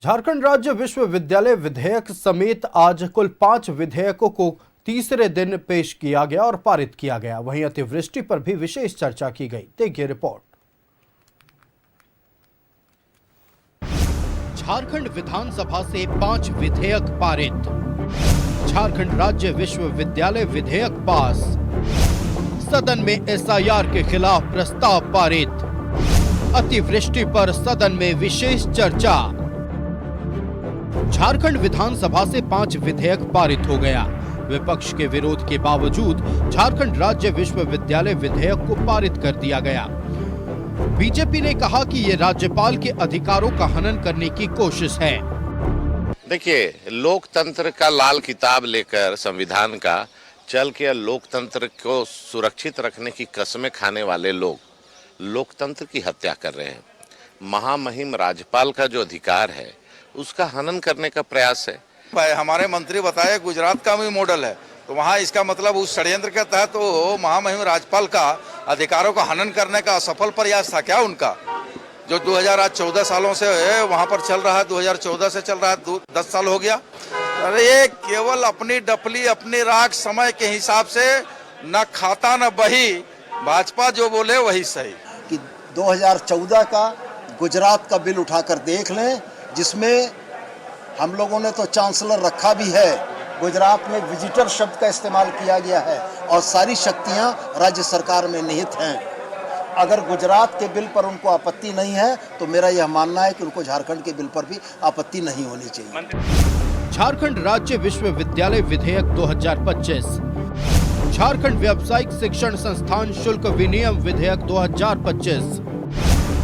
झारखंड राज्य विश्वविद्यालय विधेयक समेत आज कुल 5 विधेयकों को तीसरे दिन पेश किया गया और पारित किया गया। वहीं अतिवृष्टि पर भी विशेष चर्चा की गई। देखिए रिपोर्ट। झारखंड विधानसभा से 5 विधेयक पारित। झारखंड राज्य विश्वविद्यालय विधेयक पास। सदन में एसआईआर के खिलाफ प्रस्ताव पारित। अतिवृष्टि पर सदन में विशेष चर्चा। झारखंड विधानसभा से 5 विधेयक पारित हो गया। विपक्ष के विरोध के बावजूद झारखंड राज्य विश्वविद्यालय विधेयक को पारित कर दिया गया। बीजेपी ने कहा कि ये राज्यपाल के अधिकारों का हनन करने की कोशिश है। देखिए, लोकतंत्र का लाल किताब लेकर संविधान का चल के लोकतंत्र को सुरक्षित रखने की कस्में खाने वाले लोग लोकतंत्र की हत्या कर रहे हैं। महामहिम राज्यपाल का जो अधिकार है उसका हनन करने का प्रयास है। भाई हमारे मंत्री बताए गुजरात का भी मॉडल है, तो वहाँ इसका मतलब उस षड्यंत्र के तहत तो महामहिम राज्यपाल का अधिकारों का हनन करने का असफल प्रयास था क्या उनका, जो 2014 सालों से वहाँ पर चल रहा है, 2014 से चल रहा है, 10 साल हो गया। अरे ये केवल अपनी डफली अपनी राख समय के हिसाब से न खाता न बही, भाजपा जो बोले वही सही। कि 2014 का गुजरात का बिल उठाकर देख लें, जिसमें हम लोगों ने तो चांसलर रखा भी है, गुजरात में विजिटर शब्द का इस्तेमाल किया गया है और सारी शक्तियां राज्य सरकार में निहित हैं। अगर गुजरात के बिल पर उनको आपत्ति नहीं है तो मेरा यह मानना है कि उनको झारखंड के बिल पर भी आपत्ति नहीं होनी चाहिए। झारखंड राज्य विश्वविद्यालय विधेयक 2025, झारखंड व्यावसायिक शिक्षण संस्थान शुल्क विनियम विधेयक 2025,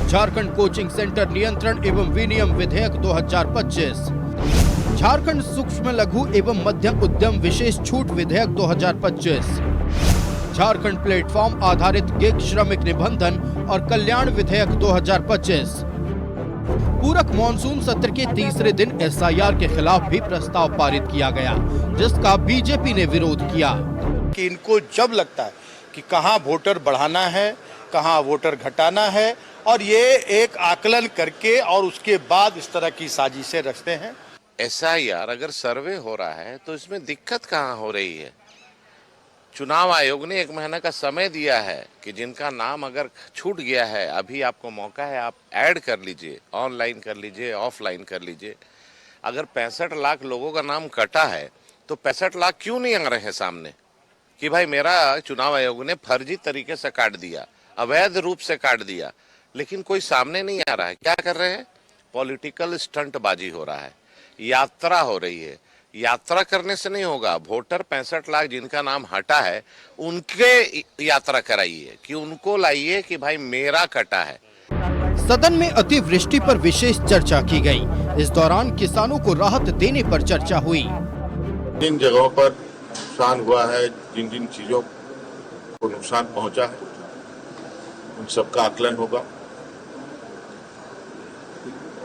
झारखंड कोचिंग सेंटर नियंत्रण एवं विनियम विधेयक 2025, झारखंड सूक्ष्म लघु एवं मध्यम उद्यम विशेष छूट विधेयक 2025, झारखंड प्लेटफॉर्म आधारित गिग श्रमिक निबंधन और कल्याण विधेयक 2025। पूरक मॉनसून सत्र के तीसरे दिन एसआईआर के खिलाफ भी प्रस्ताव पारित किया गया, जिसका बीजेपी ने विरोध किया। कि इनको जब लगता है कि कहां वोटर बढ़ाना है, कहां वोटर घटाना है, और ये एक आकलन करके और उसके बाद इस तरह की साजिशें रचते हैं। एसआईआर अगर सर्वे हो रहा है तो इसमें दिक्कत कहाँ हो रही है? चुनाव आयोग ने 1 महीना का समय दिया है कि जिनका नाम अगर छूट गया है, अभी आपको मौका है, आप ऐड कर लीजिए, ऑनलाइन कर लीजिए, ऑफलाइन कर लीजिए। अगर 65 लाख लोगों का नाम कटा है तो 65 लाख क्यों नहीं आ रहे हैं सामने कि भाई मेरा चुनाव आयोग ने फर्जी तरीके से काट दिया, अवैध रूप से काट दिया, लेकिन कोई सामने नहीं आ रहा है। क्या कर रहे हैं? पॉलिटिकल स्टंटबाजी हो रहा है, यात्रा हो रही है। यात्रा करने से नहीं होगा। वोटर 65 लाख जिनका नाम हटा है उनके यात्रा कराइए, कि उनको लाइए कि भाई मेरा कटा है। सदन में अतिवृष्टि पर विशेष चर्चा की गई। इस दौरान किसानों को राहत देने पर चर्चा हुई। जिन जगहों पर नुकसान हुआ है, जिन जिन चीजों को नुकसान पहुंचा है, उन सबका आकलन होगा।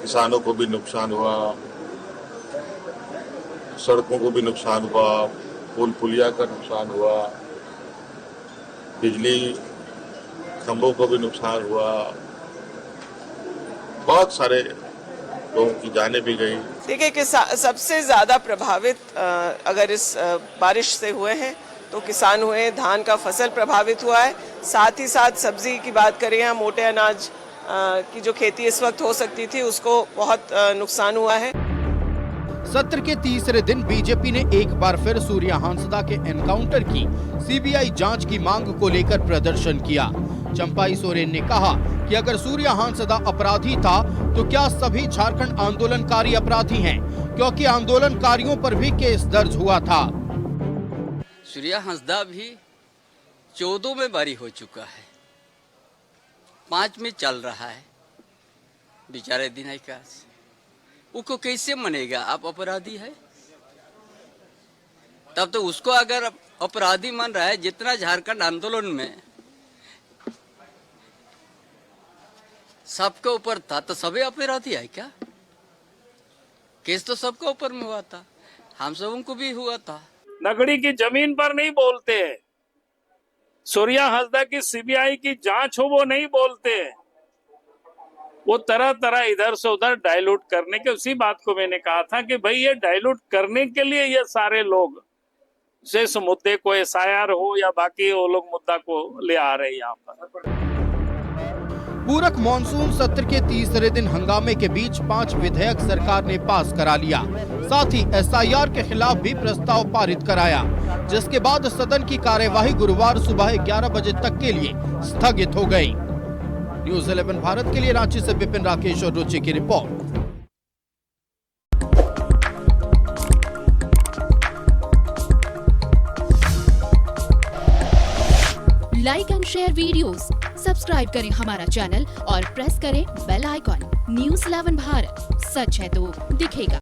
किसानों को भी नुकसान हुआ, सड़कों को भी नुकसान हुआ, पुल पुलिया का नुकसान हुआ, बिजली खंभों को भी नुकसान हुआ, बहुत सारे लोगों की जानें भी गई। देखिए कि सबसे ज्यादा प्रभावित अगर इस बारिश से हुए हैं तो किसान हुए। धान का फसल प्रभावित हुआ है, साथ ही साथ सब्जी की बात करें या मोटे अनाज की जो खेती इस वक्त हो सकती थी उसको बहुत नुकसान हुआ है। सत्र के तीसरे दिन बीजेपी ने एक बार फिर सूर्या हांसदा के एनकाउंटर की सीबीआई जांच की मांग को लेकर प्रदर्शन किया। चंपाई सोरेन ने कहा कि अगर सूर्या हांसदा अपराधी था तो क्या सभी झारखंड आंदोलनकारी अपराधी हैं, क्योंकि आंदोलनकारियों पर भी केस दर्ज हुआ था। सूर्या हांसदा भी 14 में बरी हो चुका है, 5 में चल रहा है बेचारे दिनाई का। उसको कैसे मनेगा? आप अपराधी है तब तो उसको अगर अपराधी मान रहा है, जितना झारखंड आंदोलन में सबके ऊपर था तो सभी अपराधी है क्या? केस तो सबके ऊपर में हुआ था, हम सबों को भी हुआ था। नगड़ी की जमीन पर नहीं बोलते हैं, सूर्या हांसदा की सीबीआई की जांच हो वो नहीं बोलते हैं। वो तरह तरह इधर से उधर डाइल्यूट करने के, उसी बात को मैंने कहा था कि भाई ये डाइल्यूट करने के लिए ये सारे लोग शेष मुद्दे को एसआईआर हो या बाकी वो लोग मुद्दा को ले आ रहे हैं यहाँ पर। पूरक मॉनसून सत्र के तीसरे दिन हंगामे के बीच 5 विधेयक सरकार ने पास करा लिया। साथ ही एसआईआर के खिलाफ भी प्रस्ताव पारित कराया, जिसके बाद सदन की कार्यवाही गुरुवार सुबह 11 बजे तक के लिए स्थगित हो गई। न्यूज़ 11 भारत के लिए रांची से विपिन राकेश और रुचि की report. Like and share videos, subscribe करें हमारा चैनल और प्रेस करें बेल आइकॉन। न्यूज़ 11 भारत, सच है तो दिखेगा।